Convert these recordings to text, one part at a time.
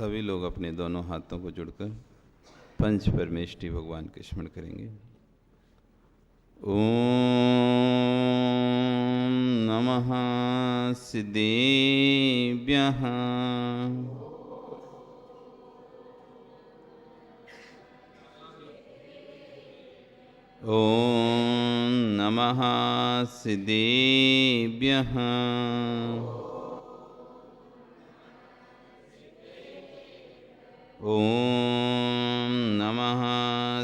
सभी लोग अपने दोनों हाथों को जोड़कर पंच परमेष्टि भगवान के स्मरण करेंगे। ओम नमः सिद्धेभ्यः। ओम नमः सिद्धेभ्यः। ओम नमः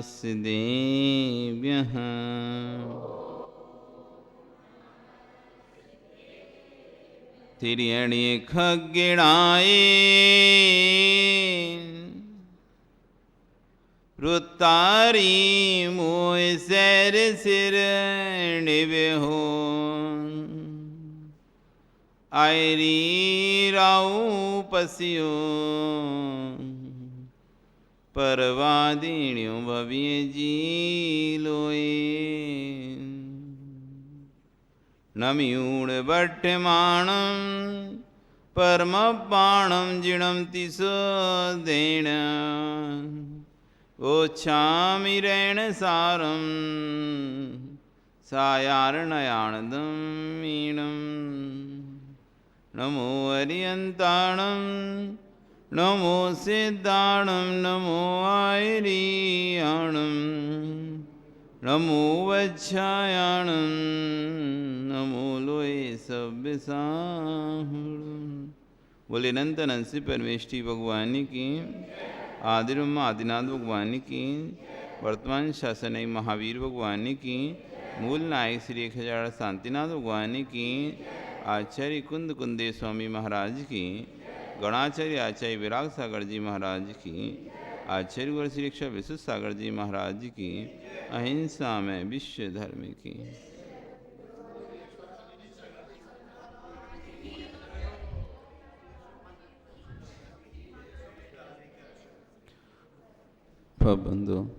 सिद्धेभ्यः। तिर्यणि खग्गिणाय रुतारी मोय सैर सिर निवेहो आयरी राऊ पसियो परवादिण्यो भव्य जी लोए नम्यूण भट्टमाणं परमपाणं जिणं तिसो देण ओच्छामिरेण सारं सायार्णयाणदं मीणं नमो अरियन्ताणं नमो सिद्धाणं नमो आयरीयाणं नमो वच्छायाणं नमो लोये सभ्यसाहुणं। बोले अनंत अनंसी परमेष्टि भगवान की, आदिब्रह्म आदिनाथ भगवान की, वर्तमान शासन महावीर भगवान की, मूल नायक श्री 1000 शांतिनाथ भगवान की, आचार्य कुंद कुंदे स्वामी महाराज की, गणाचार्य आचार्य विराग सागर जी महाराज की, आचार्य गुरु श्री विशुद्ध सागर जी महाराज की, अहिंसा में विश्व धर्म की। बंधु,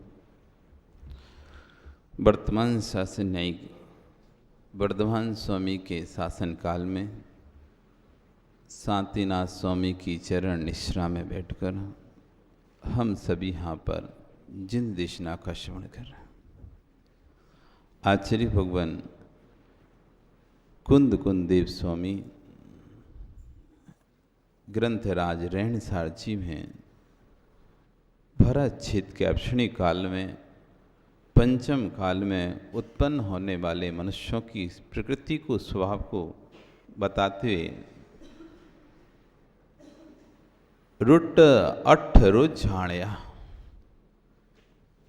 वर्तमान शासन न्यायिक वर्धमान स्वामी के शासन काल में शांतिनाथ स्वामी की चरण निश्रा में बैठकर हम सभी यहाँ पर जिन देशना का श्रवण कर रहे हैं। आचार्य भगवान कुंद कुंदेव स्वामी ग्रंथराज रहनसार जी में भरत क्षेत्र के अक्षणी काल में पंचम काल में उत्पन्न होने वाले मनुष्यों की प्रकृति को स्वभाव को बताते हुए रुट अठ रोज झाणया,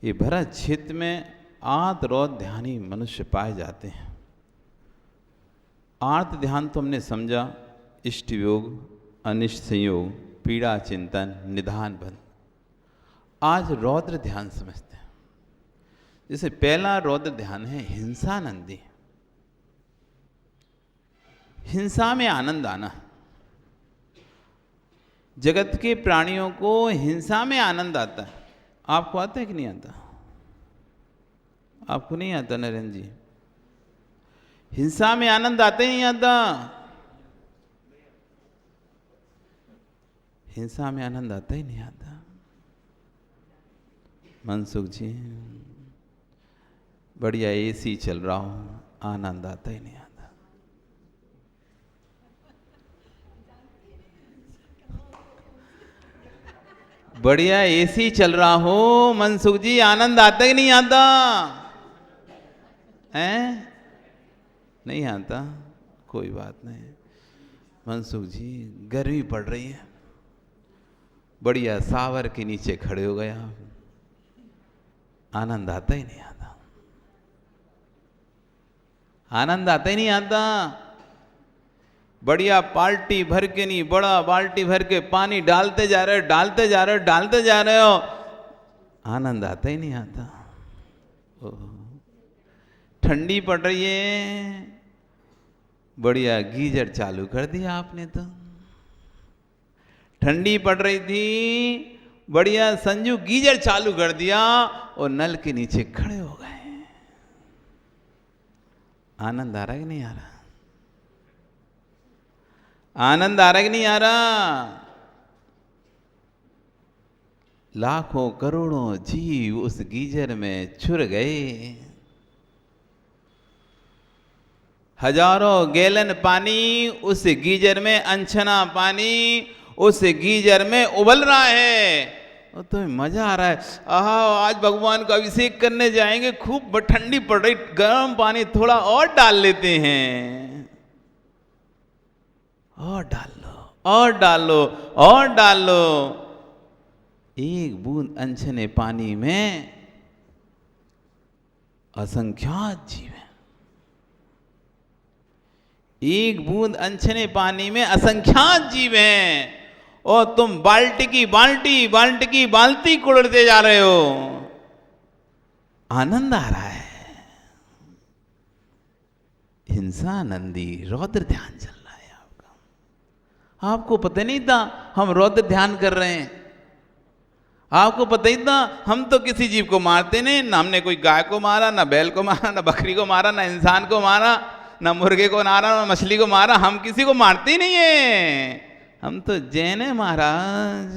ये भरत क्षेत्र में आर्त रोध ध्यानी मनुष्य पाए जाते हैं। आर्त ध्यान तो हमने समझा इष्ट योग, अनिष्ट संयोग, पीड़ा चिंतन, निधान बंध। आज रौद्र ध्यान समझते हैं। जैसे पहला रौद्र ध्यान है हिंसानंदी, हिंसा में आनंद आना। जगत के प्राणियों को हिंसा में आनंद आता है। आपको आता है कि नहीं आता? आपको नहीं आता नरेंद्र जी? हिंसा में आनंद आता ही नहीं आता। हिंसा में आनंद आता ही नहीं आता। मनसुख जी, बढ़िया एसी चल रहा हो, आनंद आता ही नहीं आता। बढ़िया एसी चल रहा हो मनसुख जी, आनंद आता ही नहीं आता है? नहीं आता, कोई बात नहीं। मनसुख जी, गर्मी पड़ रही है, बढ़िया सावर के नीचे खड़े हो गए आप, आनंद आता ही नहीं आता। आनंद आता ही नहीं आता। बढ़िया पार्टी भर के नहीं, बड़ा बाल्टी भर के पानी डालते जा रहे हो, डालते जा रहे हो, डालते जा रहे हो, आनंद आता ही नहीं आता। ठंडी पड़ रही है, बढ़िया गीजर चालू कर दिया आपने तो। ठंडी पड़ रही थी, बढ़िया संजू गीजर चालू कर दिया और नल के नीचे खड़े हो गए। आनंद आ रहा है कि नहीं आ रहा? आनंद आ रहा है कि नहीं आ रहा? लाखों करोड़ों जीव उस गीजर में छुर गए। हजारों गैलन पानी उस गीजर में, अनछना पानी उस गीजर में उबल रहा है। और तो मजा आ रहा है, आहा आज भगवान का अभिषेक करने जाएंगे, खूब ठंडी पड़ रही, गर्म पानी थोड़ा और डाल लेते हैं, और डाल लो और डाल लो और डाल लो। एक बूंद अनछने पानी में असंख्यात जीव हैं। एक बूंद अनछने पानी में असंख्यात जीव हैं, और तुम बाल्टी की बाल्टी, बाल्टी की बाल्टी कुड़ते जा रहे हो। आनंद आ रहा है। हिंसानंदी रौद्र ध्यान चल रहा है आपका। आपको पता नहीं था हम रौद्र ध्यान कर रहे हैं। आपको पता ही था हम तो किसी जीव को मारते नहीं, ना हमने कोई गाय को मारा, ना बैल को मारा, ना बकरी को मारा, ना इंसान को मारा, ना मुर्गे को मारा, ना मछली को मारा। हम किसी को मारते ही नहीं है। हम तो जैन है महाराज,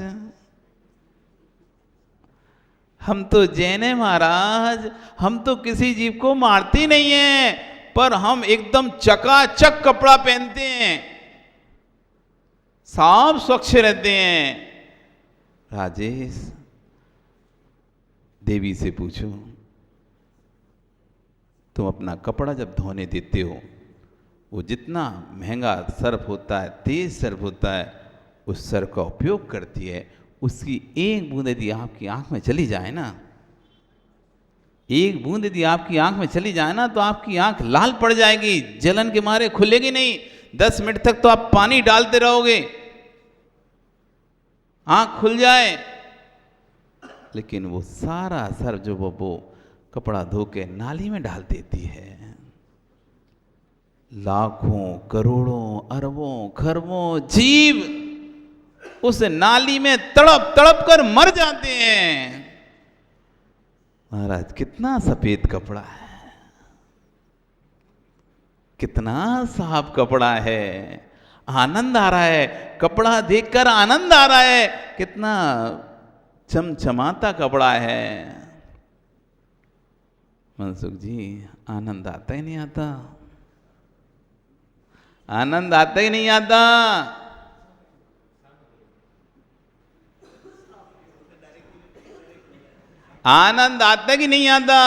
हम तो जैन है महाराज। हम तो किसी जीव को मारते नहीं है, पर हम एकदम चकाचक कपड़ा पहनते हैं, साफ स्वच्छ रहते हैं। राजेश, देवी से पूछो, तुम अपना कपड़ा जब धोने देते हो, वो जितना महंगा सर्फ होता है, तेज सर्फ होता है, उस सर्फ का उपयोग करती है। उसकी एक बूंद यदि आपकी आंख में चली जाए ना, एक बूंद यदि आपकी आंख में चली जाए ना, तो आपकी आंख लाल पड़ जाएगी, जलन के मारे खुलेगी नहीं। 10 मिनट तक तो आप पानी डालते रहोगे, आंख खुल जाए, लेकिन वो सारा सर्फ जो वो कपड़ा धो के नाली में डाल देती है। लाखों करोड़ों अरबों खरबों जीव उस नाली में तड़प तड़प कर मर जाते हैं। महाराज, कितना सफेद कपड़ा है, कितना साफ कपड़ा है। आनंद आ रहा है, कपड़ा देखकर आनंद आ रहा है। कितना चमचमाता कपड़ा है। मनसुख जी, आनंद आता ही नहीं आता, आनंद आता ही नहीं आता। आनंद आता कि नहीं आता,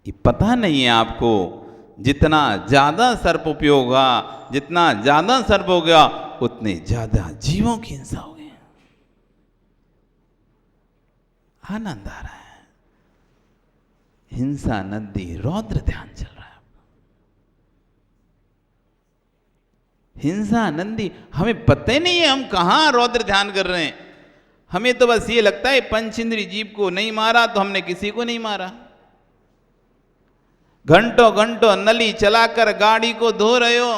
ये पता नहीं है आपको। जितना ज्यादा सर्प उपयोग होगा, जितना ज्यादा सर्प हो गया, उतने ज्यादा जीवों की हिंसा हो गई। आनंद आ रहा है। हिंसा नदी रौद्र ध्यान चल रहा है। हिंसा नंदी, हमें पता ही नहीं है हम कहां रौद्र ध्यान कर रहे हैं। हमें तो बस ये लगता है पंच इंद्रिय जीव को नहीं मारा तो हमने किसी को नहीं मारा। घंटों घंटों नली चलाकर गाड़ी को धो रहे हो,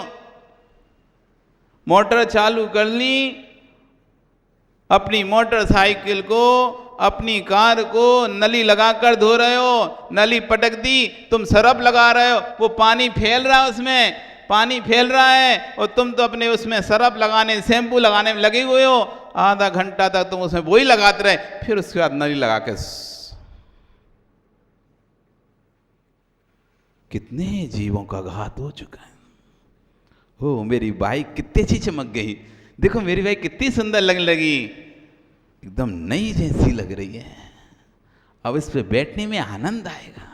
मोटर चालू कर ली, अपनी मोटरसाइकिल को, अपनी कार को नली लगाकर धो रहे हो, नली पटक दी, तुम सरफ लगा रहे हो, वो पानी फैल रहा है, उसमें पानी फैल रहा है, और तुम तो अपने उसमें सरफ लगाने, शैम्पू लगाने में लगे हुए हो। आधा घंटा तक तुम उसमें वही लगाते रहे, फिर उसके बाद नली लगा के। कितने जीवों का घात हो चुका है। हो, मेरी बाइक कितनी अच्छी चमक गई, देखो मेरी बाइक कितनी सुंदर लगने लगी, एकदम नई जैसी लग रही है। अब इस पे बैठने में आनंद आएगा।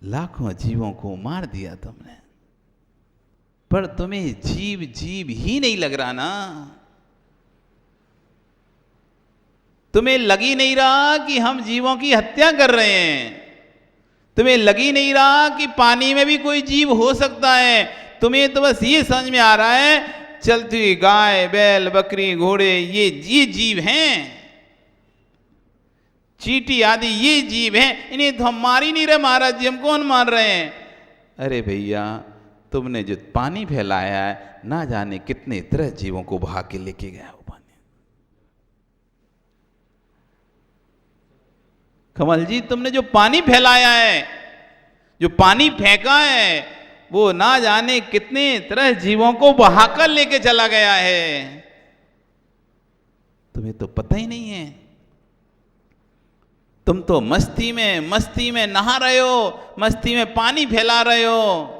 लाखों जीवों को मार दिया तुमने, पर तुम्हें जीव जीव ही नहीं लग रहा ना। तुम्हें लग ही नहीं रहा कि हम जीवों की हत्या कर रहे हैं। तुम्हें लग ही नहीं रहा कि पानी में भी कोई जीव हो सकता है। तुम्हें तो बस ये समझ में आ रहा है चलती हुई गाय, बैल, बकरी, घोड़े ये जीव हैं, चींटी आदि ये जीव हैं, इन्हें तो हम मार ही नहीं रहे महाराज जी, हम कौन मार रहे हैं। अरे भैया, तुमने जो पानी फैलाया है, ना जाने कितने तरह जीवों को बहा के लेके गया वो पानी। कमल जी, तुमने जो पानी फैलाया है, जो पानी फेंका है, वो ना जाने कितने तरह जीवों को बहाकर लेके चला गया है, तुम्हें तो पता ही नहीं है। तुम तो मस्ती में नहा रहे हो, मस्ती में पानी फैला रहे हो।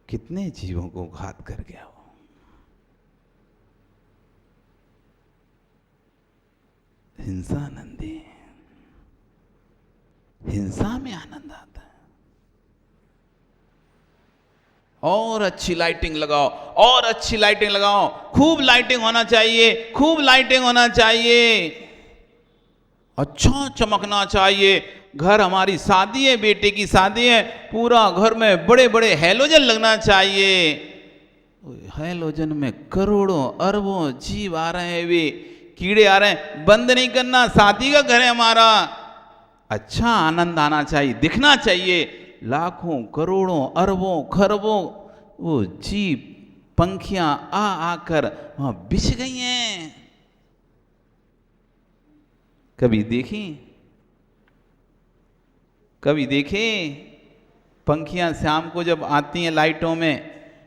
कितने जीवों को घात कर गया वो। हिंसा आनंदी, हिंसा में आनंद आता है। और अच्छी लाइटिंग लगाओ, और अच्छी लाइटिंग लगाओ, खूब लाइटिंग होना चाहिए, खूब लाइटिंग होना चाहिए, अच्छा चमकना चाहिए। घर, हमारी शादी है, बेटे की शादी है, पूरा घर में बड़े बड़े हैलोजन लगना चाहिए। हैलोजन में करोड़ों अरबों जीव आ रहे हैं, वे कीड़े आ रहे हैं, बंद नहीं करना, शादी का घर है हमारा। अच्छा आनंद आना चाहिए, दिखना चाहिए। लाखों करोड़ों अरबों खरबों वो जीव पंखियां आ आकर वहां बिछ गई हैं। कभी देखी, कभी देखे पंखियां शाम को जब आती हैं लाइटों में,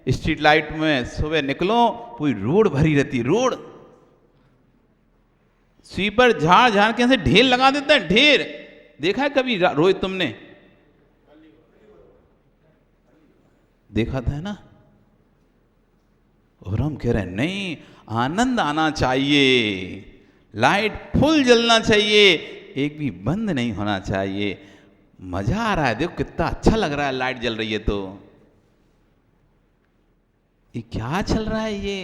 स्ट्रीट लाइट में, सुबह निकलो पूरी रोड भरी रहती, रोड। स्वीपर झाड़ झाड़ के ऐसे ढेर लगा देता है, ढेर। देखा है कभी रोहित तुमने? देखा था ना। और हम कह रहे हैं नहीं, आनंद आना चाहिए, लाइट फुल जलना चाहिए, एक भी बंद नहीं होना चाहिए। मजा आ रहा है, देखो कितना अच्छा लग रहा है लाइट जल रही है तो। ये क्या चल रहा है ये?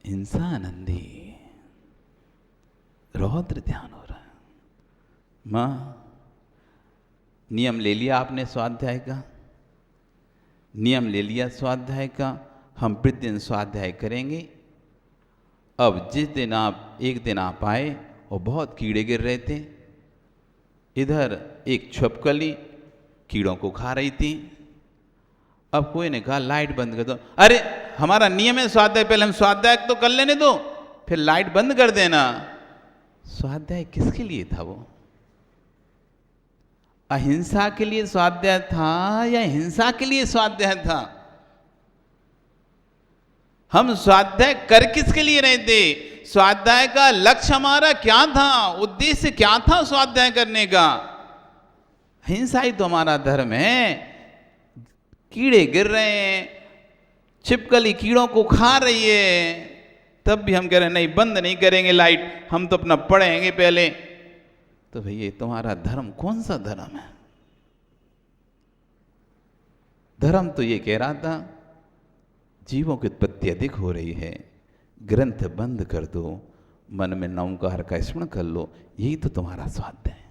हिंसा आनंदी, रौद्र ध्यान हो रहा है। मां, नियम ले लिया आपने स्वाध्याय का, नियम ले लिया स्वाध्याय का, हम प्रतिदिन स्वाध्याय करेंगे। अब जिस दिन आप, एक दिन आप आए और बहुत कीड़े गिर रहे थे, इधर एक छिपकली कीड़ों को खा रही थी। अब कोई ने कहा लाइट बंद कर दो। अरे हमारा नियम है स्वाध्याय, पहले हम स्वाध्याय तो कर लेने दो, फिर लाइट बंद कर देना। स्वाध्याय किसके लिए था वो? अहिंसा के लिए स्वाध्याय था या हिंसा के लिए स्वाध्याय था? हम स्वाध्याय कर किसके लिए रहे थे? स्वाध्याय का लक्ष्य हमारा क्या था, उद्देश्य क्या था स्वाध्याय करने का? हिंसा ही तो हमारा धर्म है। कीड़े गिर रहे हैं, छिपकली कीड़ों को खा रही है, तब भी हम कह रहे हैं नहीं, बंद नहीं करेंगे लाइट, हम तो अपना पढ़ेंगे पहले। तो भैया तुम्हारा धर्म कौन सा धर्म है? धर्म तो ये कह रहा था जीवों की उत्पत्ति अधिक हो रही है, ग्रंथ बंद कर दो, मन में नवकार का स्मरण कर लो। यही तो तुम्हारा स्वाध्याय है,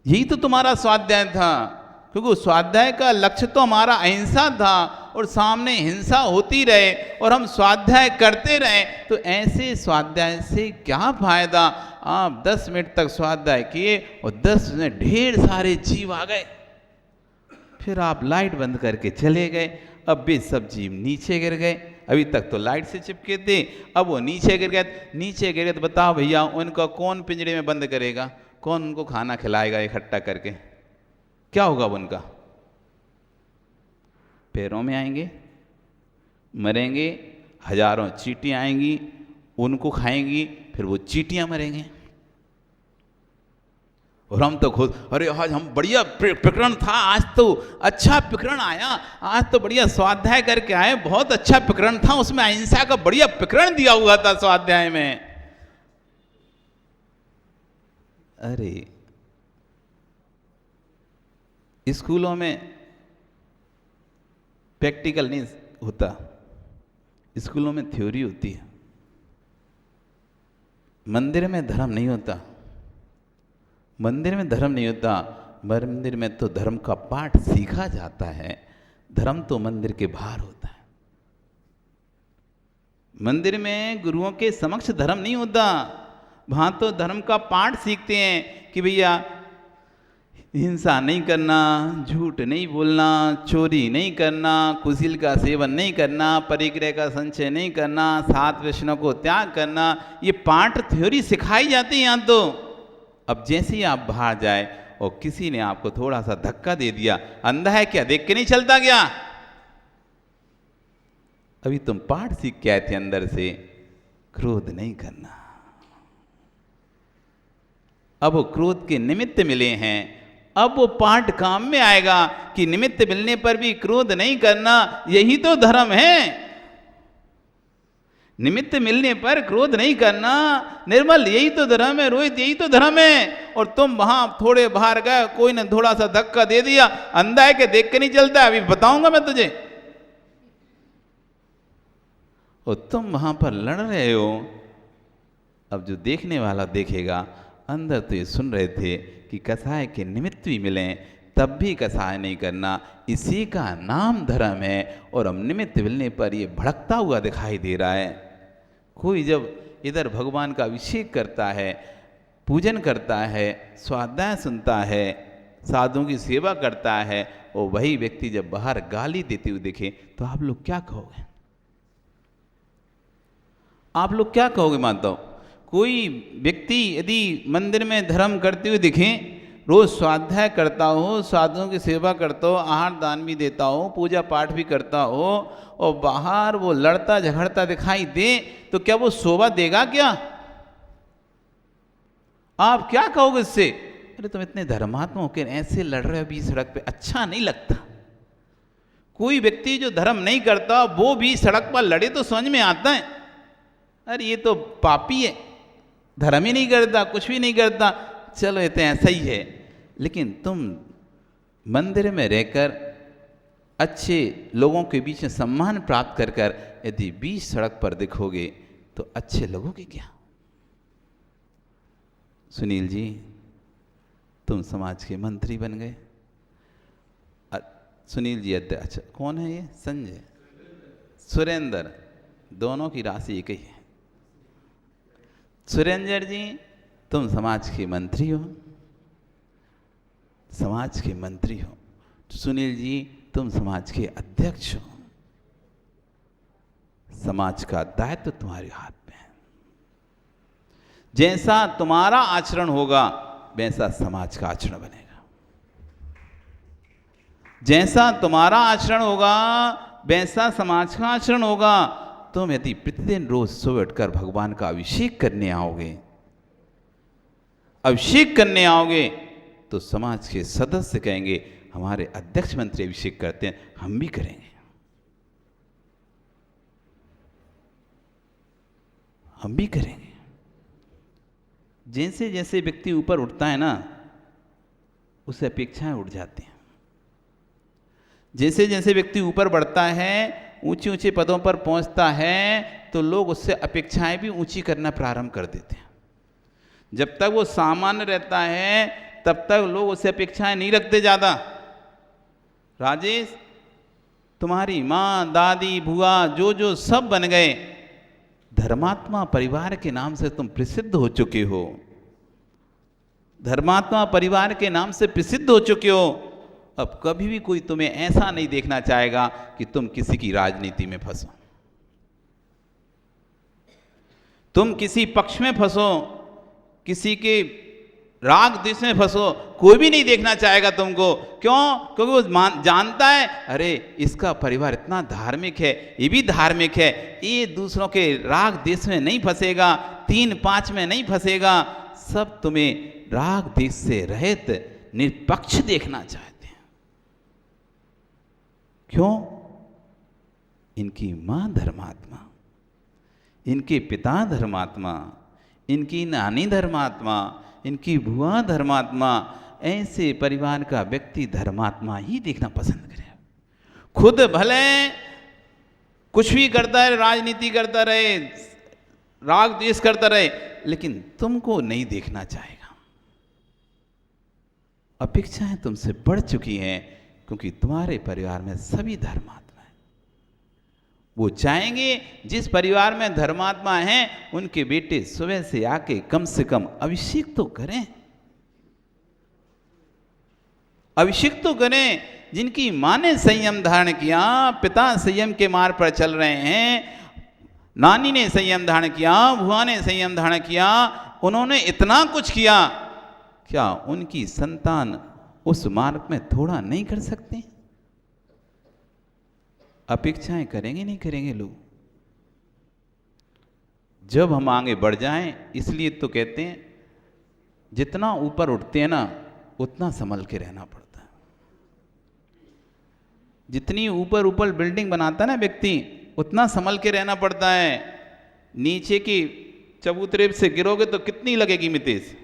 यही तो तुम्हारा स्वाध्याय था। क्योंकि स्वाध्याय का लक्ष्य तो हमारा अहिंसा था, और सामने हिंसा होती रहे और हम स्वाध्याय करते रहे, तो ऐसे स्वाध्याय से क्या फायदा? आप 10 मिनट तक स्वाध्याय किए और 10 में ढेर सारे जीव आ गए, फिर आप लाइट बंद करके चले गए। अब भी सब जीव नीचे गिर गए। अभी तक तो लाइट से चिपके थे, अब वो नीचे गिर गए। नीचे गिर गए तो बताओ भैया, उनका कौन पिंजरे में बंद करेगा? कौन उनको खाना खिलाएगा इकट्ठा करके? क्या होगा उनका? पैरों में आएंगे, मरेंगे, हजारों चींटियां आएंगी, उनको खाएंगी, फिर वो चींटियां मरेंगे। और हम तो खुद, अरे आज हम बढ़िया प्रकरण था, आज तो अच्छा प्रकरण आया, आज तो बढ़िया स्वाध्याय करके आए, बहुत अच्छा प्रकरण था, उसमें अहिंसा का बढ़िया प्रकरण दिया हुआ था स्वाध्याय में। अरे स्कूलों में प्रैक्टिकल नहीं होता, स्कूलों में थ्योरी होती है। मंदिर में धर्म नहीं होता, मंदिर में धर्म नहीं होता। मंदिर में तो धर्म का पाठ सीखा जाता है, धर्म तो मंदिर के बाहर होता है। मंदिर में गुरुओं के समक्ष धर्म नहीं होता, वहां तो धर्म का पाठ सीखते हैं कि भैया हिंसा नहीं करना, झूठ नहीं बोलना, चोरी नहीं करना, कुशील का सेवन नहीं करना, परिग्रह का संचय नहीं करना, 7 व्यसनों को त्याग करना। ये पाठ थ्योरी सिखाई जाती है यहाँ तो। अब जैसे ही आप बाहर जाए और किसी ने आपको थोड़ा सा धक्का दे दिया, अंधा है क्या, देख के नहीं चलता क्या? अभी तुम पाठ सीख के आए थे अंदर से, क्रोध नहीं करना। अब वो क्रोध के निमित्त मिले हैं, अब वो पाठ काम में आएगा कि निमित्त मिलने पर भी क्रोध नहीं करना, यही तो धर्म है। निमित्त मिलने पर क्रोध नहीं करना, निर्मल, यही तो धर्म है। रोहित, यही तो धर्म है। और तुम वहां थोड़े बाहर गए, कोई ने थोड़ा सा धक्का दे दिया, अंधा है कि देख के नहीं चलता, अभी बताऊंगा मैं तुझे। और तुम वहां पर लड़ रहे हो। अब जो देखने वाला देखेगा, अंदर तो ये सुन रहे थे कि कसाय के निमित्त भी मिले, तब भी कसाय नहीं करना, इसी का नाम धर्म है। और हम निमित्त मिलने पर ये भड़कता हुआ दिखाई दे रहा है। कोई जब इधर भगवान का अभिषेक करता है, पूजन करता है, स्वाध्याय सुनता है, साधुओं की सेवा करता है, और वही व्यक्ति जब बाहर गाली देते हुए दिखे, तो आप लोग क्या कहोगे? आप लोग क्या कहोगे माताओं? कोई व्यक्ति यदि मंदिर में धर्म करते हुए दिखे, रोज स्वाध्याय करता हो, साधुओं की सेवा करता हो, आहार दान भी देता हो, पूजा पाठ भी करता हो, और बाहर वो लड़ता झगड़ता दिखाई दे, तो क्या वो शोभा देगा क्या? आप क्या कहोगे इससे? अरे तुम इतने धर्मात्मा होकर ऐसे लड़ रहे हो बीच सड़क पे, अच्छा नहीं लगता। कोई व्यक्ति जो धर्म नहीं करता वो भी सड़क पर लड़े तो समझ में आता है, अरे ये तो पापी है, धर्म ही नहीं करता, कुछ भी नहीं करता, चलो ये तो ऐसा ही है। लेकिन तुम मंदिर में रहकर अच्छे लोगों के बीच में सम्मान प्राप्त कर कर यदि बीच सड़क पर दिखोगे तो अच्छे लगोगे क्या? सुनील जी, तुम समाज के मंत्री बन गए। सुनील जी अध्यक्ष, अच्छा कौन है ये? संजय, सुरेंद्र, दोनों की राशि एक ही है। सुरेंद्र जी, तुम समाज के मंत्री हो, समाज के मंत्री हो। सुनील जी, तुम समाज के अध्यक्ष हो। समाज का दायित्व तुम्हारे हाथ में है। जैसा तुम्हारा आचरण होगा वैसा समाज का आचरण बनेगा। जैसा तुम्हारा आचरण होगा वैसा समाज का आचरण होगा। तुम यदि प्रतिदिन रोज सुबह उठकर भगवान का अभिषेक करने आओगे, अभिषेक करने आओगे, तो समाज के सदस्य कहेंगे हमारे अध्यक्ष मंत्री अभिषेक करते हैं, हम भी करेंगे, हम भी करेंगे। जैसे जैसे व्यक्ति ऊपर उठता है ना, उससे अपेक्षाएं उठ जाती हैं। जैसे जैसे व्यक्ति ऊपर बढ़ता है, ऊंचे ऊंचे पदों पर पहुंचता है, तो लोग उससे अपेक्षाएं भी ऊंची करना प्रारंभ कर देते हैं। जब तक वो सामान्य रहता है तब तक लोग उससे अपेक्षाएं नहीं रखते ज़्यादा। राजेश, तुम्हारी माँ, दादी, बुआ, जो जो सब बन गए, धर्मात्मा परिवार के नाम से तुम प्रसिद्ध हो चुके हो। धर्मात्मा परिवार के नाम से प्रसिद्ध हो चुके हो। अब कभी भी कोई तुम्हें ऐसा नहीं देखना चाहेगा कि तुम किसी की राजनीति में फंसो, तुम किसी पक्ष में फंसो, किसी के राग द्वेष में फंसो। कोई भी नहीं देखना चाहेगा तुमको। क्यों? क्योंकि वो जानता है अरे इसका परिवार इतना धार्मिक है, ये भी धार्मिक है, ये दूसरों के राग द्वेष में नहीं फंसेगा, 3-5 में नहीं फंसेगा। सब तुम्हें राग द्वेष से रहित निष्पक्ष देखना चाहते हैं। क्यों? इनकी मां धर्मात्मा, इनके पिता धर्मात्मा, इनकी नानी धर्मात्मा, इनकी बुआ धर्मात्मा, ऐसे परिवार का व्यक्ति धर्मात्मा ही देखना पसंद करे। खुद भले कुछ भी करता है, राजनीति करता रहे, राग द्वेष करता रहे, लेकिन तुमको नहीं देखना चाहेगा। अपेक्षाएं तुमसे बढ़ चुकी हैं क्योंकि तुम्हारे परिवार में सभी धर्मात्मा हैं। वो चाहेंगे जिस परिवार में धर्मात्मा हैं उनके बेटे सुबह से आके कम से कम अभिषेक तो करें, अभिषेक तो करें। जिनकी मां ने संयम धारण किया, पिता संयम के मार्ग पर चल रहे हैं, नानी ने संयम धारण किया, बुआ ने संयम धारण किया, उन्होंने इतना कुछ किया, क्या उनकी संतान उस मार्ग में थोड़ा नहीं कर सकते? अपेक्षाएं करेंगे नहीं करेंगे लोग? जब हम आगे बढ़ जाएं, इसलिए तो कहते हैं जितना ऊपर उठते हैं ना उतना संभल के रहना पड़ता है। जितनी ऊपर ऊपर बिल्डिंग बनाता है ना व्यक्ति, उतना संभल के रहना पड़ता है। नीचे की चबूतरे से गिरोगे तो कितनी लगेगी मितेश,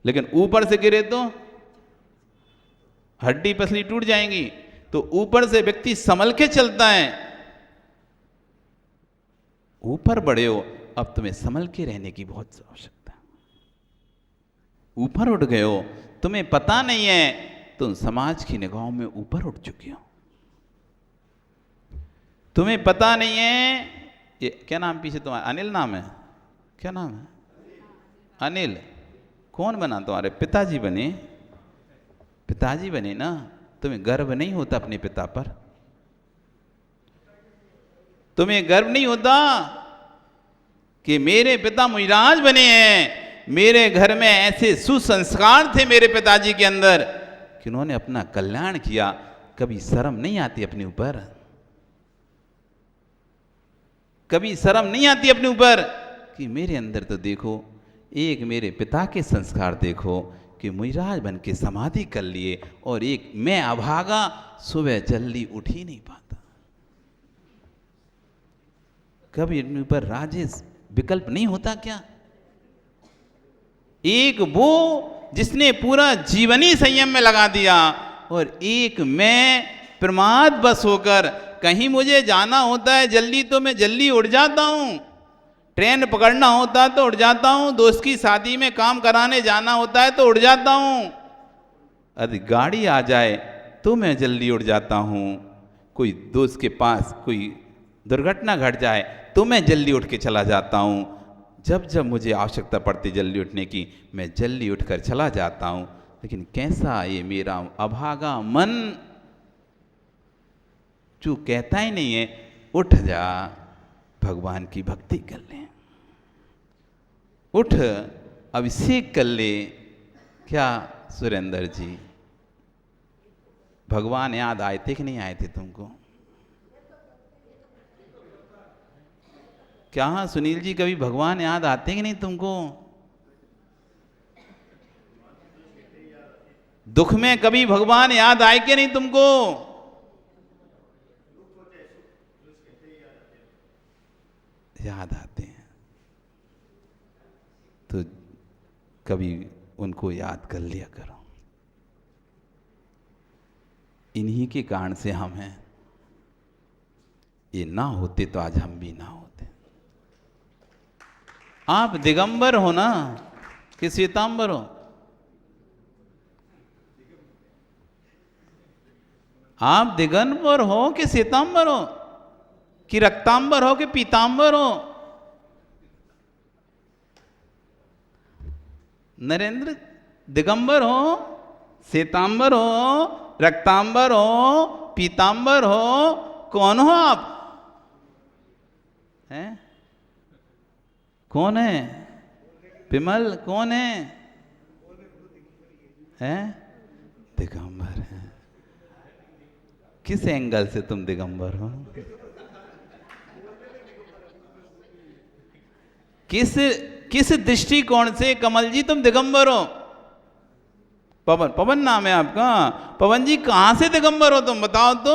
लेकिन ऊपर से गिरे तो हड्डी पसली टूट जाएंगी। तो ऊपर से व्यक्ति संभल के चलता है। ऊपर बढ़े हो, अब तुम्हें संभल के रहने की बहुत आवश्यकता है। ऊपर उठ गए हो, तुम्हें पता नहीं है तुम समाज की निगाहों में ऊपर उठ चुके हो। तुम्हें पता नहीं है, ये क्या नाम पीछे तुम्हारा? अनिल नाम है, क्या नाम है? अनिल। कौन बना तुम्हारे? पिताजी बने? पिताजी बने ना, तुम्हें गर्व नहीं होता अपने पिता पर? तुम्हें गर्व नहीं होता कि मेरे पिता मुइराज बने हैं, मेरे घर में ऐसे सुसंस्कार थे मेरे पिताजी के अंदर कि उन्होंने अपना कल्याण किया? कभी शर्म नहीं आती अपने ऊपर? कभी शर्म नहीं आती अपने ऊपर कि मेरे अंदर तो देखो, एक मेरे पिता के संस्कार देखो कि मुइराज बन के समाधि कर लिए, और एक मैं अभागा सुबह जल्दी उठ ही नहीं पाता। कभी अपने ऊपर राजेश विकल्प नहीं होता क्या? एक वो जिसने पूरा जीवन ही संयम में लगा दिया, और एक मैं प्रमाद बस होकर कहीं मुझे जाना होता है जल्दी तो मैं जल्दी उठ जाता हूं, ट्रेन पकड़ना होता है तो उठ जाता हूं, दोस्त की शादी में काम कराने जाना होता है तो उठ जाता हूं, यदि गाड़ी आ जाए तो मैं जल्दी उठ जाता हूं, कोई दोस्त के पास कोई दुर्घटना घट जाए तो मैं जल्दी उठ के चला जाता हूं। जब जब मुझे आवश्यकता पड़ती जल्दी उठने की, मैं जल्दी उठकर चला जाता हूं। लेकिन कैसा ये मेरा अभागा मन जो कहता ही नहीं है उठ जा, भगवान की भक्ति कर ले, उठ अभिषेक कर ले। क्या सुरेंद्र जी, भगवान याद आए थे कि नहीं आए थे तुमको? क्या हाँ सुनील जी, कभी भगवान याद आते कि नहीं तुमको? दुख में कभी भगवान याद आए कि नहीं तुमको? याद आते हैं तो कभी उनको याद कर लिया करो। इन्हीं के कारण से हम हैं। ये ना होते तो आज हम भी ना होते। आप दिगंबर हो ना कि श्वेतांबर हो? आप दिगंबर हो कि श्वेतांबर हो, कि रक्तांबर हो कि पीतांबर हो? नरेंद्र, दिगंबर हो, श्वेतांबर हो, रक्तांबर हो, पीतांबर हो, कौन हो आप? हैं? कौन है? विमल कौन है? हैं? दिगंबर है। किस एंगल से तुम दिगंबर हो? किस दृष्टिकोण से कमल जी तुम दिगंबर हो? पवन, पवन नाम है आपका। पवन जी कहां से दिगंबर हो तुम, बताओ तो।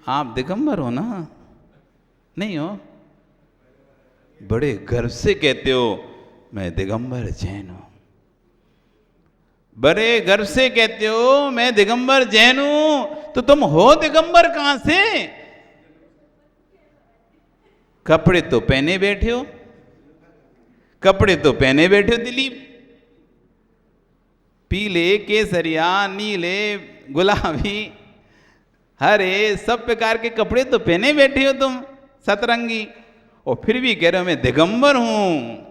आप दिगंबर हो ना? नहीं हो? बड़े गर्व से कहते हो मैं दिगंबर जैन हूं। बड़े गर्व से कहते हो मैं दिगंबर जैन हूं, तो तुम हो दिगंबर कहां से? कपड़े तो पहने बैठे हो, कपड़े तो पहने बैठे हो दिलीप, पीले, केसरिया, नीले, गुलाबी, हरे, सब प्रकार के कपड़े तो पहने बैठे हो तुम, सतरंगी, और फिर भी कह रहे हो मैं दिगंबर हूं।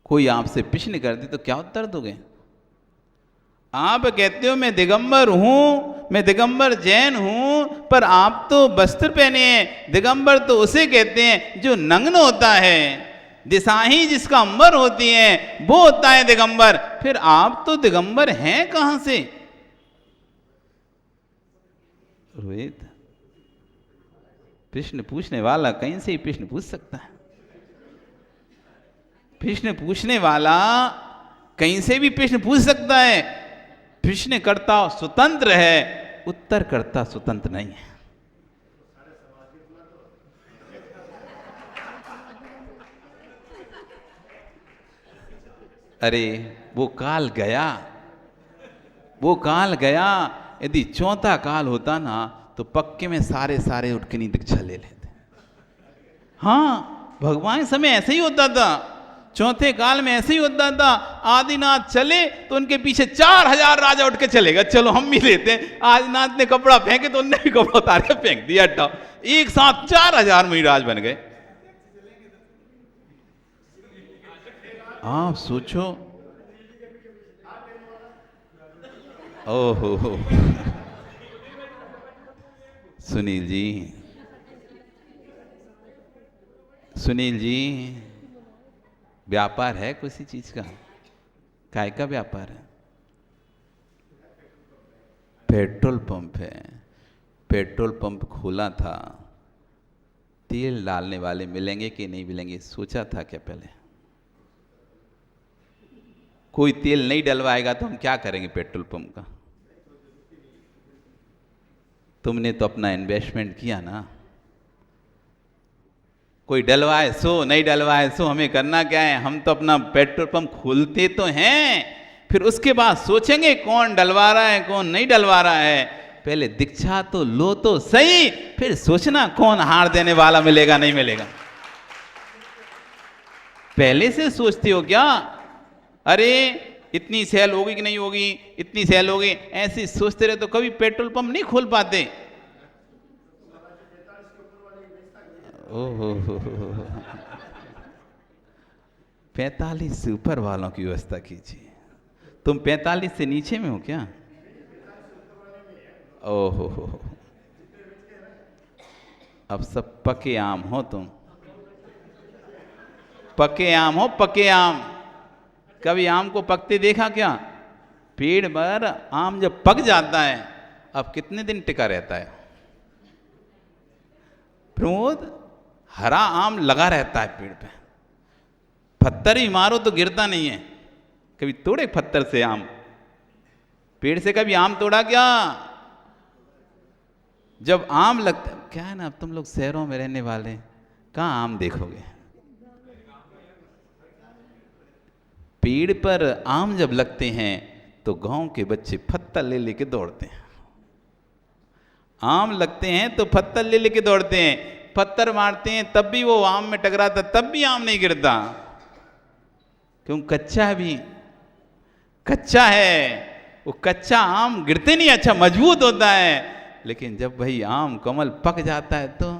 कोई आपसे प्रश्न कर दी तो क्या उत्तर दोगे? आप कहते हो मैं दिगंबर हूं, मैं दिगंबर जैन हूं, पर आप तो वस्त्र पहने हैं। दिगंबर तो उसे कहते हैं जो नग्न होता है, दिशाही जिसका अंबर होती है वो होता है दिगंबर। फिर आप तो दिगंबर हैं कहां से? रोहित, प्रश्न पूछने वाला कहीं से ही प्रश्न पूछ सकता है। प्रश्न पूछने वाला कहीं से भी प्रश्न पूछ सकता है। प्रश्नकर्ता स्वतंत्र है, उत्तरकर्ता स्वतंत्र नहीं है। अरे वो काल गया, वो काल गया। यदि चौथा काल होता ना तो पक्के में सारे उठ के नहीं दीक्षा ले लेते। हाँ, भगवान समय ऐसे ही होता था, चौथे काल में ऐसे ही होता था। आदिनाथ चले तो उनके पीछे 4000 राजा उठ के चलेगा, चलो हम भी लेते हैं। आदिनाथ ने कपड़ा फेंके तो उनने भी कपड़ा उतार के फेंक दिया, हटाओ। एक साथ 4000 मुनिराज बन गए। आप सोचो, ओहो सुनील जी, सुनील जी, व्यापार है किसी चीज का? काय का व्यापार है? पेट्रोल पंप है। पेट्रोल पंप खोला था, तेल डालने वाले मिलेंगे कि नहीं मिलेंगे सोचा था क्या पहले? कोई तेल नहीं डलवाएगा तो हम क्या करेंगे पेट्रोल पंप का? तुमने तो अपना इन्वेस्टमेंट किया ना। कोई डलवाए सो, नहीं डलवाए सो, हमें करना क्या है? हम तो अपना पेट्रोल पंप खोलते तो हैं, फिर उसके बाद सोचेंगे कौन डलवा रहा है कौन नहीं डलवा रहा है। पहले दीक्षा तो लो तो सही, फिर सोचना कौन हार देने वाला मिलेगा नहीं मिलेगा। पहले से सोचते हो क्या? अरे इतनी सेल होगी कि नहीं होगी, इतनी सेल होगी, ऐसे सोचते रहे तो कभी पेट्रोल पंप नहीं खोल पाते। ओहो 45 से ऊपर वालों की व्यवस्था कीजिए। तुम 45 से नीचे में हो क्या? ओहो, अब सब पके आम हो तुम, पके आम हो, पके आम। कभी आम को पकते देखा क्या? पेड़ पर आम जब पक जाता है, अब कितने दिन टिका रहता है प्रमोद? हरा आम लगा रहता है पेड़ पे। पत्थर ही मारो तो गिरता नहीं है। कभी तोड़े पत्थर से आम? पेड़ से कभी आम तोड़ा क्या? जब आम लगता, क्या है ना, अब तुम लोग शहरों में रहने वाले, कहाँ आम देखोगे? पेड़ पर आम जब लगते हैं तो गांव के बच्चे पत्थर ले लेके दौड़ते हैं। आम लगते हैं तो पत्थर ले लेके दौड़ते हैं, पत्थर मारते हैं तब भी वो आम में टकराता, तब भी आम नहीं गिरता। क्यों? कच्चा है, भी कच्चा है। वो कच्चा आम गिरते नहीं, अच्छा मजबूत होता है। लेकिन जब भाई आम कमल पक जाता है तो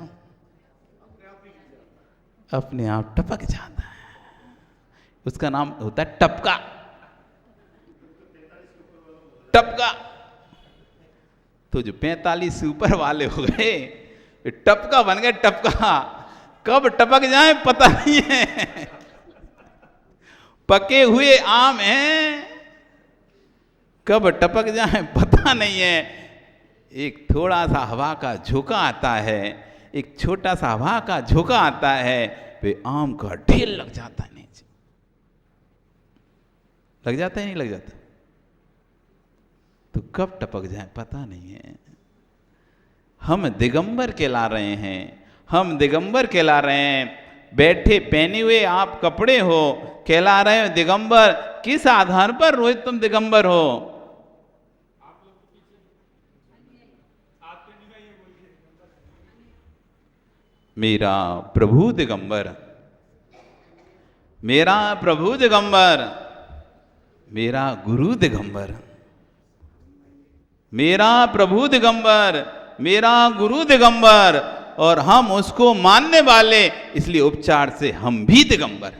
अपने आप टपक जाता है। उसका नाम होता है टपका। टपका। तो जो 45 से ऊपर वाले हो गए, टपका बन गए। टपका कब टपक जाए पता नहीं है। पके हुए आम हैं, कब टपक जाए पता नहीं है। एक थोड़ा सा हवा का झोंका आता है, एक छोटा सा हवा का झोंका आता है, वे आम का ढेर लग जाता है नीचे। लग जाता है नहीं लग जाता? तो कब टपक जाए पता नहीं है। हम दिगंबर कहला रहे हैं, हम दिगंबर कहला रहे हैं। बैठे पहने हुए आप कपड़े हो, कहला रहे हो दिगंबर। किस आधार पर रोहित तुम दिगंबर हो? मेरा प्रभु दिगंबर, मेरा प्रभु दिगंबर, मेरा गुरु दिगंबर, मेरा प्रभु दिगंबर, मेरा गुरु दिगंबर, और हम उसको मानने वाले, इसलिए उपचार से हम भी दिगंबर।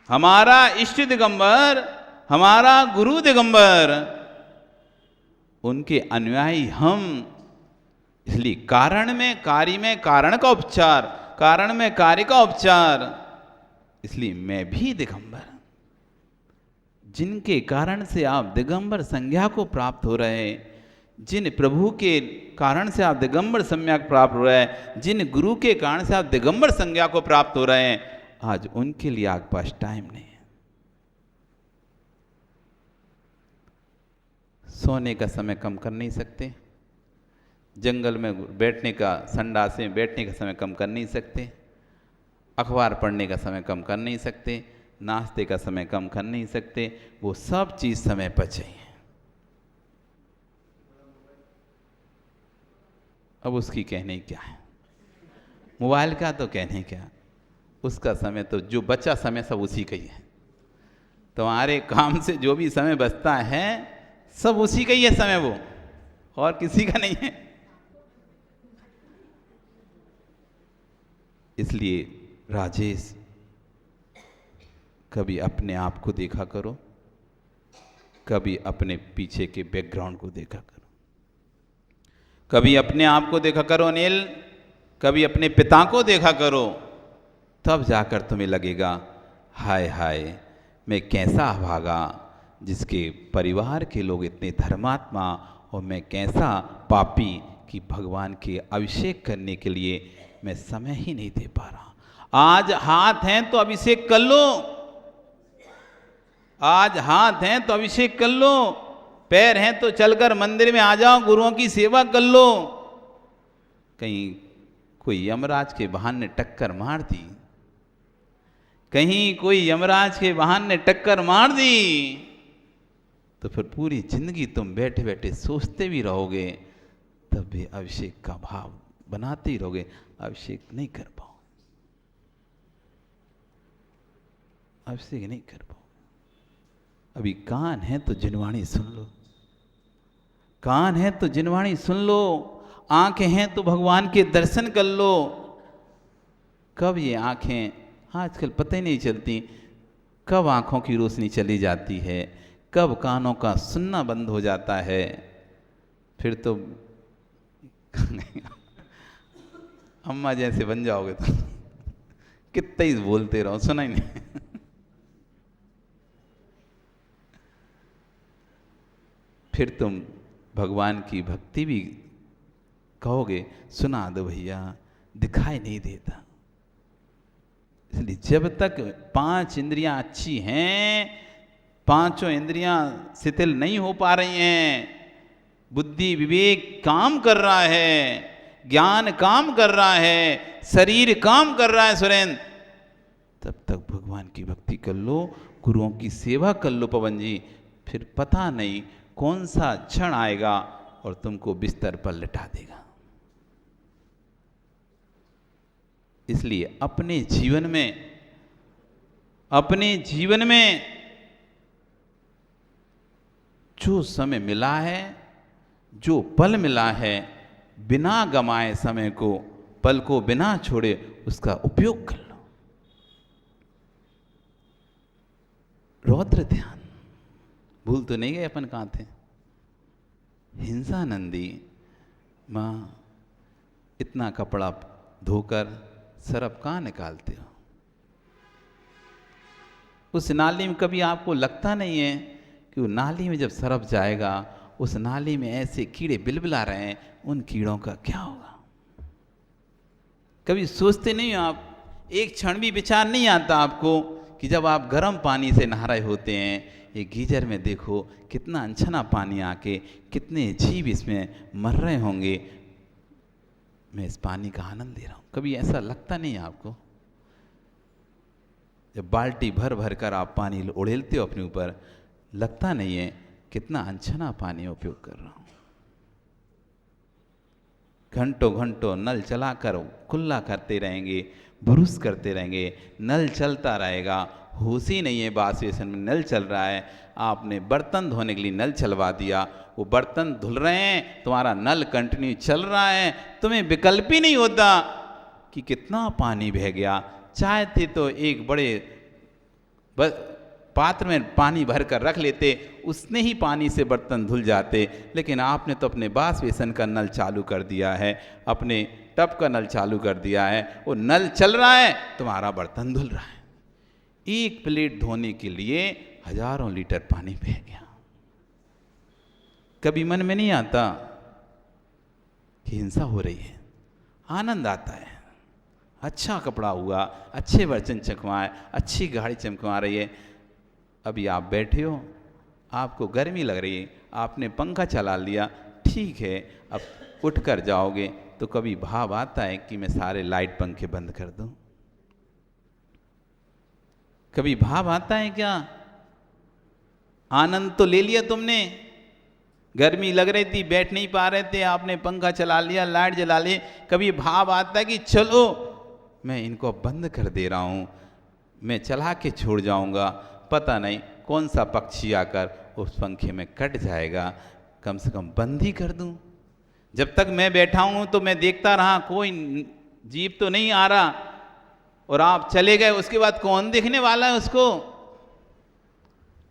हमारा इष्ट दिगंबर, हमारा गुरु दिगंबर, उनके अनुयायी हम। इसलिए कारण में कार्य में कारण का उपचार, कारण में कार्य का उपचार। इसलिए मैं भी दिगंबर, जिनके कारण से आप दिगंबर संज्ञा को प्राप्त हो रहे हैं, जिन प्रभु के कारण से आप दिगंबर संज्ञा को प्राप्त हो रहे हैं, जिन गुरु के कारण से आप दिगंबर संज्ञा को प्राप्त हो रहे हैं, आज उनके लिए आपके पास टाइम नहीं है। सोने का समय कम कर नहीं सकते, जंगल में बैठने का, संडास में बैठने का समय कम कर नहीं सकते, अखबार पढ़ने का समय कम कर नहीं सकते, नाश्ते का समय कम कर नहीं सकते। वो सब चीज़ समय पर चाहिए। अब उसकी कहने क्या है, मोबाइल का तो कहने क्या, उसका समय तो जो बचा समय सब उसी का ही है। तुम्हारे काम से जो भी समय बचता है सब उसी का ही है समय, वो और किसी का नहीं है। इसलिए राजेश, कभी अपने आप को देखा करो, कभी अपने पीछे के बैकग्राउंड को देखा करो, कभी अपने आप को देखा करो अनिल, कभी अपने पिता को देखा करो, तब जाकर तुम्हें लगेगा हाय हाय मैं कैसा अभागा, जिसके परिवार के लोग इतने धर्मात्मा और मैं कैसा पापी कि भगवान के अभिषेक करने के लिए मैं समय ही नहीं दे पा रहा। आज हाथ हैं तो अभिषेक कर लो, आज हाथ हैं तो अभिषेक कर लो, पैर हैं तो चलकर मंदिर में आ जाओ, गुरुओं की सेवा कर लो। कहीं कोई यमराज के वाहन ने टक्कर मार दी, कहीं कोई यमराज के वाहन ने टक्कर मार दी, तो फिर पूरी जिंदगी तुम बैठे बैठे सोचते भी रहोगे, तब भी अभिषेक का भाव बनाते ही रहोगे, अभिषेक नहीं कर पाओ, अभिषेक नहीं कर पाओ। अभी कान है तो जिनवाणी सुन लो, कान है तो जिनवाणी सुन लो, आंखें हैं तो भगवान के दर्शन कर लो। कब ये आंखें, आजकल पता ही नहीं चलती कब आंखों की रोशनी चली जाती है, कब कानों का सुनना बंद हो जाता है। फिर तो अम्मा जैसे बन जाओगे तो कितना ही बोलते रहो, सुना ही नहीं। फिर तुम भगवान की भक्ति भी कहोगे सुना दो भैया, दिखाई नहीं देता। इसलिए जब तक 5 इंद्रियां अच्छी हैं, 5 इंद्रियां शिथिल नहीं हो पा रही हैं, बुद्धि विवेक काम कर रहा है, ज्ञान काम कर रहा है, शरीर काम कर रहा है सुरेंद्र, तब तक भगवान की भक्ति कर लो, गुरुओं की सेवा कर लो पवन जी। फिर पता नहीं कौन सा क्षण आएगा और तुमको बिस्तर पर लिटा देगा। इसलिए अपने जीवन में जो समय मिला है, जो पल मिला है, बिना गमाए समय को, पल को बिना छोड़े उसका उपयोग कर लो। रौद्र ध्यान भूल तो नहीं गए अपन, कहाँ थे? हिंसा नंदी, माँ इतना कपड़ा धोकर सरफ कहाँ निकालते हो? उस नाली में कभी आपको लगता नहीं है कि वो नाली में जब सरफ जाएगा, उस नाली में ऐसे कीड़े बिलबिला रहे हैं, उन कीड़ों का क्या होगा? कभी सोचते नहीं हो आप? एक क्षण भी विचार नहीं आता आपको कि जब आप गर्म पानी से नहा रहे होते हैं, ये गीजर में देखो कितना अनछना पानी आके कितने जीव इसमें मर रहे होंगे, मैं इस पानी का आनंद ले रहा हूँ। कभी ऐसा लगता नहीं है आपको? जब बाल्टी भर भर कर आप पानी उड़ेलते हो अपने ऊपर, लगता नहीं है कितना अनछना पानी उपयोग कर रहा हूँ? घंटों घंटों नल चलाकर कुल्ला करते रहेंगे, ब्रुश करते रहेंगे, नल चलता रहेगा, होश ही नहीं है बाथ बेसिन में नल चल रहा है। आपने बर्तन धोने के लिए नल चलवा दिया, वो बर्तन धुल रहे हैं, तुम्हारा नल कंटिन्यू चल रहा है, तुम्हें विकल्प ही नहीं होता कि कितना पानी बह गया। चाहते तो एक बड़े बस पात्र में पानी भर कर रख लेते, उसने ही पानी से बर्तन धुल जाते। लेकिन आपने तो अपने बास बेसन का नल चालू कर दिया है, अपने टब का नल चालू कर दिया है, वो नल चल रहा है, तुम्हारा बर्तन धुल रहा है। एक प्लेट धोने के लिए हजारों लीटर पानी बह गया। कभी मन में नहीं आता कि हिंसा हो रही है? आनंद आता है, अच्छा कपड़ा हुआ, अच्छे बर्तन चमकवाए, अच्छी गाड़ी चमकवा रही है। अभी आप बैठे हो, आपको गर्मी लग रही है, आपने पंखा चला लिया, ठीक है, अब उठ कर जाओगे तो कभी भाव आता है कि मैं सारे लाइट पंखे बंद कर दूं? कभी भाव आता है क्या? आनंद तो ले लिया तुमने, गर्मी लग रही थी, बैठ नहीं पा रहे थे, आपने पंखा चला लिया, लाइट जला ली। कभी भाव आता है कि चलो मैं इनको बंद कर दे रहा हूँ, मैं चला के छोड़ जाऊँगा, पता नहीं कौन सा पक्षी आकर उस पंखे में कट जाएगा, कम से कम बंद ही कर दूँ। जब तक मैं बैठा हूँ तो मैं देखता रहा, कोई जीव तो नहीं आ रहा, और आप चले गए, उसके बाद कौन देखने वाला है उसको?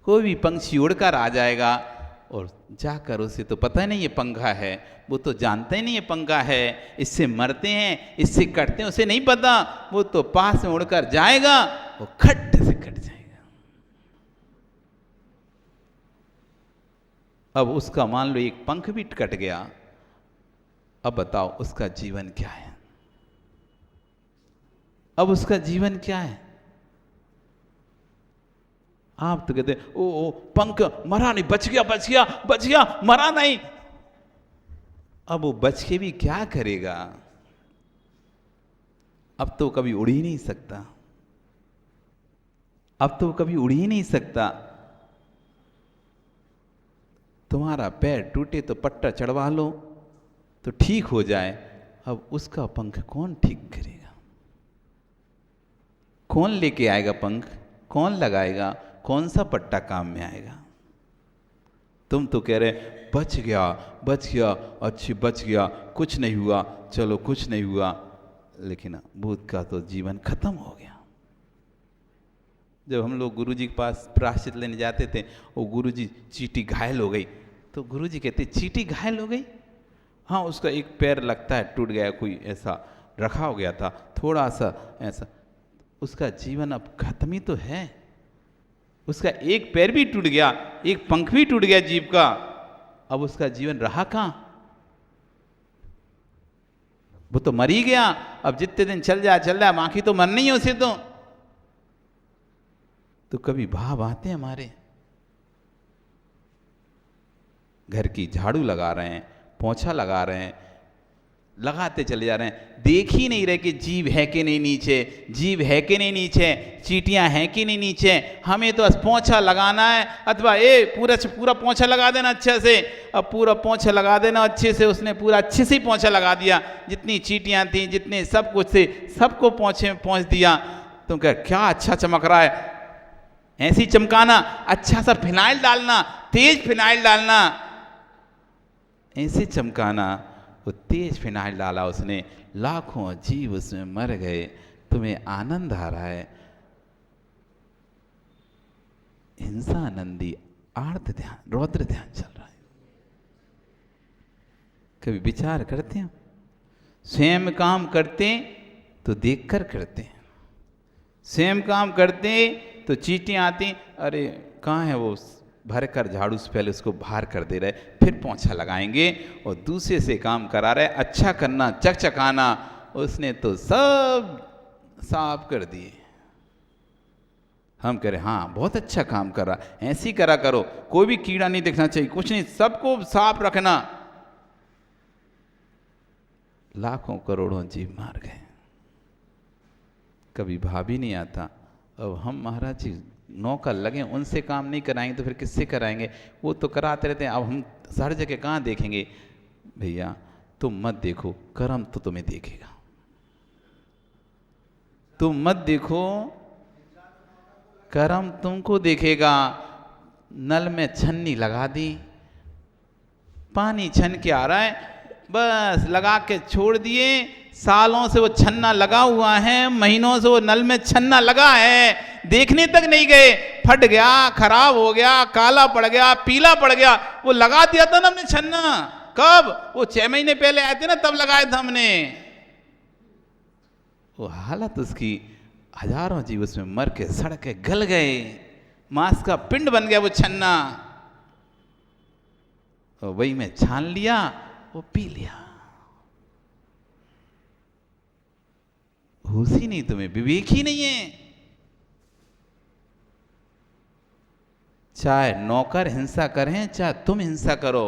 कोई भी पंछी उड़कर आ जाएगा और जाकर उसे तो पता ही नहीं ये पंखा है, वो तो जानते ही नहीं ये पंखा है, इससे मरते हैं, इससे कटते हैं, उसे नहीं पता। वो तो पास में उड़कर जाएगा, वो खट से कट जाएगा। अब उसका मान लो एक पंख भी कट गया, अब बताओ उसका जीवन क्या है? अब उसका जीवन क्या है? आप तो कहते ओ पंख मरा नहीं, बच गया बच गया बच गया, मरा नहीं। अब वो बच के भी क्या करेगा? अब तो कभी उड़ ही नहीं सकता, अब तो कभी उड़ ही नहीं सकता। तुम्हारा पैर टूटे तो पट्टा चढ़वा लो तो ठीक हो जाए, अब उसका पंख कौन ठीक करेगा? कौन लेके आएगा पंख? कौन लगाएगा? कौन सा पट्टा काम में आएगा? तुम तो कह रहे बच गया, अच्छी बच गया, कुछ नहीं हुआ, चलो कुछ नहीं हुआ, लेकिन भूत का तो जीवन खत्म हो गया। जब हम लोग गुरुजी के पास प्रायश्चित लेने जाते थे, वो गुरुजी चींटी घायल हो गई, तो गुरुजी कहते चींटी घायल हो गई? हाँ, उसका एक पैर लगता है टूट गया, कोई ऐसा रखा हो गया था, थोड़ा सा ऐसा, उसका जीवन अब खत्म ही तो है। उसका एक पैर भी टूट गया, एक पंख भी टूट गया जीव का, अब उसका जीवन रहा कहाँ? वो तो मर ही गया। अब जितने दिन चल जाए, बाकी तो मरना ही है उसे तो कभी भाव आते हैं हमारे? घर की झाड़ू लगा रहे हैं, पोंछा लगा रहे हैं, लगाते चले जा रहे हैं, देख ही नहीं रहे कि जीव है कि नहीं नीचे, जीव है कि नहीं नीचे, चींटियां हैं कि नहीं नीचे। हमें तो बस पोंछा लगाना है, अथवा पूरा पोंछा लगा देना अच्छे से। अब पूरा पोंछा लगा देना अच्छे से, उसने पूरा अच्छे से ही पोंछा लगा दिया, जितनी चींटियां थी, जितने सब कुछ थे, सबको पोंछे में पोंछ दिया। तुम कह क्या अच्छा चमक रहा है, ऐसी चमकाना, अच्छा सा फिनाइल डालना, तेज फिनाइल डालना, ऐसे चमकाना। वो तेज फिनाइल डाला उसने, लाखों जीव उसमें मर गए, तुम्हें आनंद आ रहा है। हिंसा आनंदी आर्त ध्यान, रौद्र ध्यान चल रहा है। कभी विचार करते हैं? स्वयं काम करते तो देखकर करते, स्वयं काम करते तो चींटियां आती, अरे कहाँ है वो, भर कर झाड़ू से पहले उसको बाहर कर दे रहे, फिर पोंछा लगाएंगे और दूसरे से काम करा रहे, अच्छा करना, चकचकाना, उसने तो सब साफ कर दिए। हम कह रहे हाँ बहुत अच्छा काम कर रहा, ऐसी करा करो, कोई भी कीड़ा नहीं दिखना चाहिए, कुछ नहीं, सबको साफ रखना। लाखों करोड़ों जीव मार गए, कभी भाव ही नहीं आता। अब हम महाराज जी नौकर लगे, उनसे काम नहीं कराएंगे तो फिर किससे कराएंगे? वो तो कराते रहते हैं। अब हम हर जगह कहाँ देखेंगे? भैया तुम मत देखो, कर्म तो तुम्हें देखेगा। तुम मत देखो, कर्म तुमको देखेगा। नल में छन्नी लगा दी, पानी छन के आ रहा है, बस लगा के छोड़ दिए, सालों से वो छन्ना लगा हुआ है, महीनों से वो नल में छन्ना लगा है, देखने तक नहीं गए, फट गया, खराब हो गया, काला पड़ गया, पीला पड़ गया। वो लगा दिया था ना हमने छन्ना, कब? वो 6 महीने पहले आए थे ना, तब लगाया था हमने। वो हालत उसकी, हजारों जीव उसमें मर के सड़ के गल गए, मांस का पिंड बन गया वो छन्ना। और वही में छान लिया, वो पी लिया। होश ही नहीं तुम्हें, विवेक ही नहीं है। चाहे नौकर हिंसा करें, चाहे तुम हिंसा करो।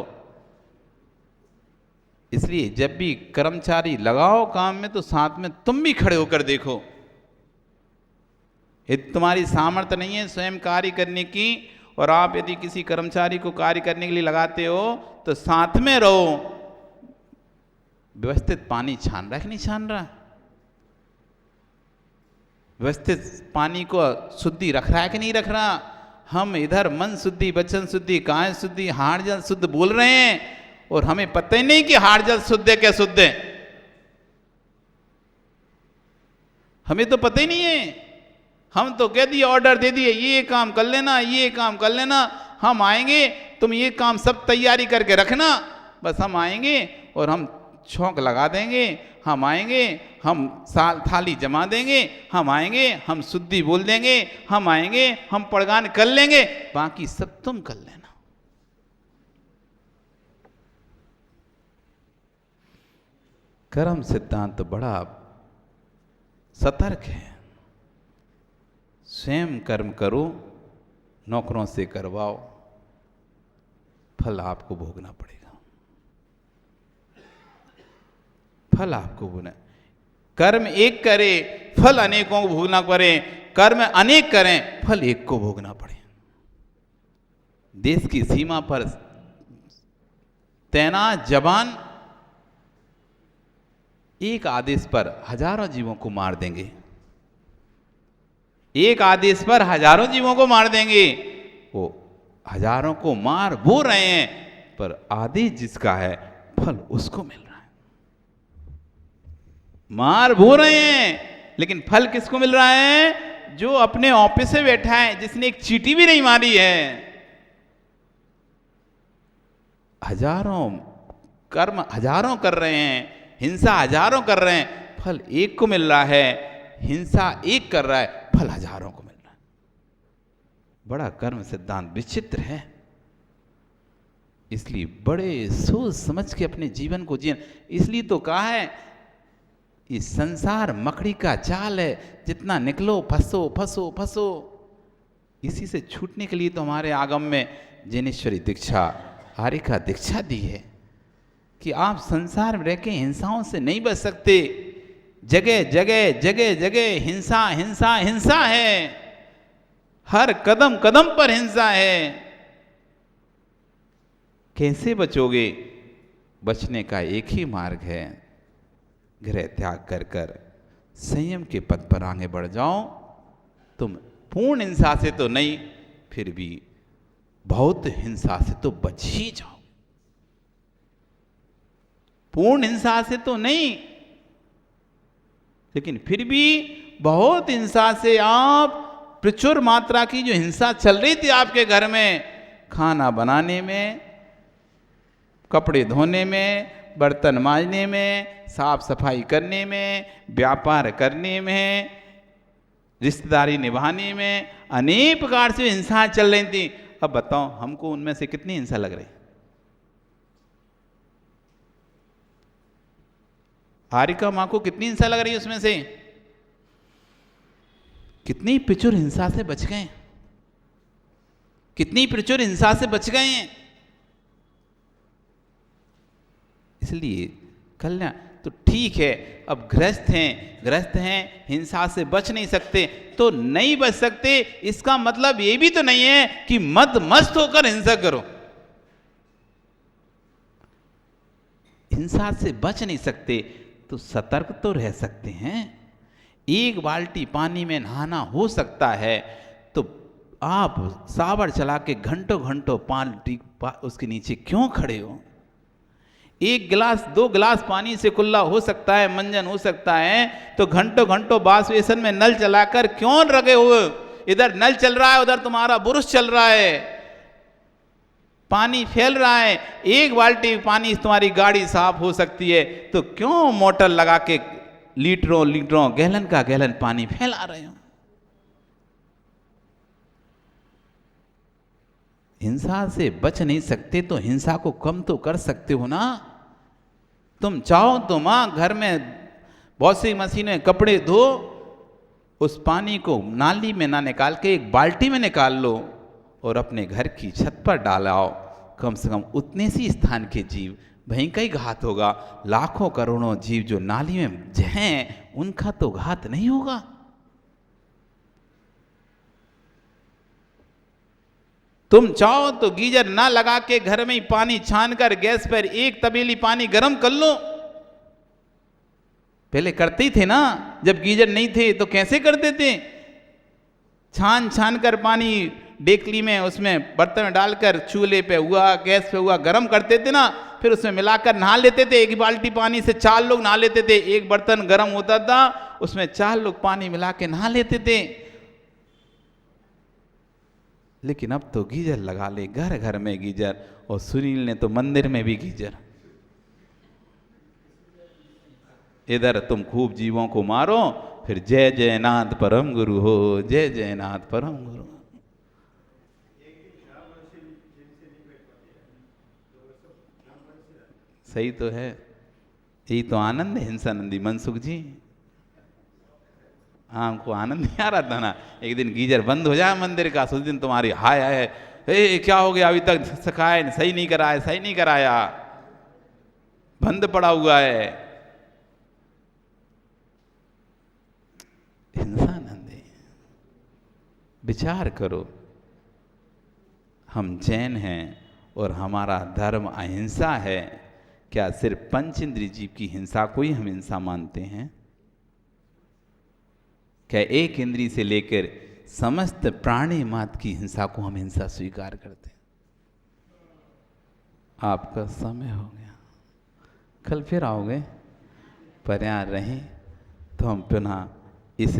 इसलिए जब भी कर्मचारी लगाओ काम में, तो साथ में तुम भी खड़े होकर देखो। यदि तुम्हारी सामर्थ्य नहीं है स्वयं कार्य करने की, और आप यदि किसी कर्मचारी को कार्य करने के लिए लगाते हो, तो साथ में रहो। व्यवस्थित पानी छान रहा है कि नहीं छान रहा? व्यवस्थित पानी को शुद्धि रख रहा है कि नहीं रख रहा? हम इधर मन शुद्धि, वचन शुद्धि, काया शुद्धि, हाड़ जल शुद्ध बोल रहे हैं, और हमें पता ही नहीं कि हाड़ जल शुद्ध है क्या शुद्ध है। हमें तो पता ही नहीं है। हम तो कह दिए, ऑर्डर दे दिए, ये काम कर लेना, ये काम कर लेना, हम आएंगे, तुम ये काम सब तैयारी करके रखना। बस हम आएंगे और हम छौंक लगा देंगे, हम आएंगे, हम थाली जमा देंगे, हम आएंगे, हम शुद्धि बोल देंगे, हम आएंगे, हम पड़गान कर लेंगे, बाकी सब तुम कर लेना। कर्म सिद्धांत बड़ा सतर्क है। स्वयं कर्म करो, नौकरों से करवाओ, फल आपको भोगना पड़ेगा। फल आपको भोगना। कर्म एक करे, फल अनेकों को भोगना पड़े। कर्म अनेक करें, फल एक को भोगना पड़े। देश की सीमा पर तैनात जवान एक आदेश पर हजारों जीवों को मार देंगे। एक आदेश पर हजारों जीवों को मार देंगे। वो हजारों को मार वो रहे हैं, पर आदेश जिसका है, फल उसको मिल रहा है। मार वो रहे हैं, लेकिन फल किसको मिल रहा है? जो अपने ऑफिस में बैठा है, जिसने एक चींटी भी नहीं मारी है। हजारों कर्म हजारों कर रहे हैं, हिंसा हजारों कर रहे हैं, फल एक को मिल रहा है। हिंसा एक कर रहा है, फल हजारों को मिल रहा है। बड़ा कर्म सिद्धांत विचित्र है। इसलिए बड़े सोच समझ के अपने जीवन को जिए। इसलिए तो कहा है, ये संसार मकड़ी का जाल है, जितना निकलो फंसो फंसो फंसो। इसी से छूटने के लिए तो हमारे आगम में जैनेश्वरी दीक्षा, आर्य का दीक्षा दी है कि आप संसार में रह के हिंसाओं से नहीं बच सकते। जगह जगह जगह जगह हिंसा हिंसा हिंसा है। हर कदम कदम पर हिंसा है। कैसे बचोगे? बचने का एक ही मार्ग है, गृह त्याग कर कर संयम के पथ पर आगे बढ़ जाओ। तुम पूर्ण हिंसा से तो नहीं, फिर भी बहुत हिंसा से तो बच ही जाओ। पूर्ण हिंसा से तो नहीं, लेकिन फिर भी बहुत हिंसा से आप, प्रचुर मात्रा की जो हिंसा चल रही थी आपके घर में, खाना बनाने में, कपड़े धोने में, बर्तन मांजने में, साफ सफाई करने में, व्यापार करने में, रिश्तेदारी निभाने में, अनेक प्रकार से हिंसा चल रही थी। अब बताओ हमको उनमें से कितनी हिंसा लग रही? हारिका माँ को कितनी हिंसा लग रही है उसमें से? कितनी प्रचुर हिंसा से बच गए, कितनी प्रचुर हिंसा से बच गए हैं। इसलिए कल्याण तो ठीक है। अब गृहस्थ हैं, हिंसा से बच नहीं सकते तो नहीं बच सकते, इसका मतलब ये भी तो नहीं है कि मद मस्त होकर हिंसा करो। हिंसा से बच नहीं सकते तो सतर्क तो रह सकते हैं। एक बाल्टी पानी में नहाना हो सकता है, तो आप सावर चला के घंटों घंटों पानी उसके नीचे क्यों खड़े हो? एक गिलास 2 गिलास पानी से कुल्ला हो सकता है, मंजन हो सकता है, तो घंटों घंटों बास बेसन में नल चलाकर क्यों लगे हुए? इधर नल चल रहा है, उधर तुम्हारा बुरुश चल रहा है, पानी फैल रहा है। एक बाल्टी पानी तुम्हारी गाड़ी साफ हो सकती है, तो क्यों मोटर लगा के लीटरों लीटरों गैलन का गैलन पानी फैला रहे हो? हिंसा से बच नहीं सकते तो हिंसा को कम तो कर सकते हो ना। तुम चाहो तो मां घर में वॉशिंग मशीन में कपड़े धो, उस पानी को नाली में ना निकाल के एक बाल्टी में निकाल लो और अपने घर की छत पर डालाओ। कम से कम उतने सी स्थान के जीव, वहीं का ही घात होगा। लाखों करोड़ों जीव जो नाली में हैं, उनका तो घात नहीं होगा। तुम चाहो तो गीजर ना लगा के घर में ही पानी छान कर गैस पर एक तपेली पानी गर्म कर लो। पहले करते ही थे ना, जब गीजर नहीं थे तो कैसे करते थे? छान छान कर पानी डेकली में, उसमें बर्तन में डालकर चूल्हे पे हुआ, गैस पे हुआ, गर्म करते थे ना, फिर उसमें मिलाकर नहा लेते थे। एक बाल्टी पानी से 4 लोग नहा लेते थे। एक बर्तन गर्म होता था, उसमें 4 लोग पानी मिला के नहा लेते थे। लेकिन अब तो गीजर लगा ले, घर घर में गीजर, और सुनील ने तो मंदिर में भी गीजर। इधर तुम खूब जीवों को मारो, फिर जय जयनाथ परम गुरु हो, जय जयनाथ परम गुरु। सही तो है, यही तो आनंद है हिंसानंदी मनसुख जी। हाँ, हमको आनंद नहीं आ रहा था ना। एक दिन गीजर बंद हो जाए मंदिर का, उस दिन तुम्हारी हाय हाय, ए क्या हो गया, अभी तक सिखाया सही नहीं कराया, सही नहीं कराया, बंद पड़ा हुआ है। हिंसानंदी, विचार करो, हम जैन हैं और हमारा धर्म अहिंसा है। क्या सिर्फ पंच इंद्रिय जीव की हिंसा को ही हम हिंसा मानते हैं? क्या एक इंद्री से लेकर समस्त प्राणी मात्र की हिंसा को हम हिंसा स्वीकार करते हैं? आपका समय हो गया, कल फिर आओगे, पर यहाँ रहें तो हम पुनः इस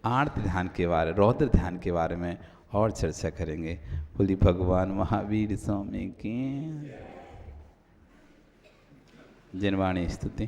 आर्त ध्यान के बारे, रौद्र ध्यान के बारे में और चर्चा करेंगे। बोली भगवान महावीर स्वामी की जिनवाणी स्तुति।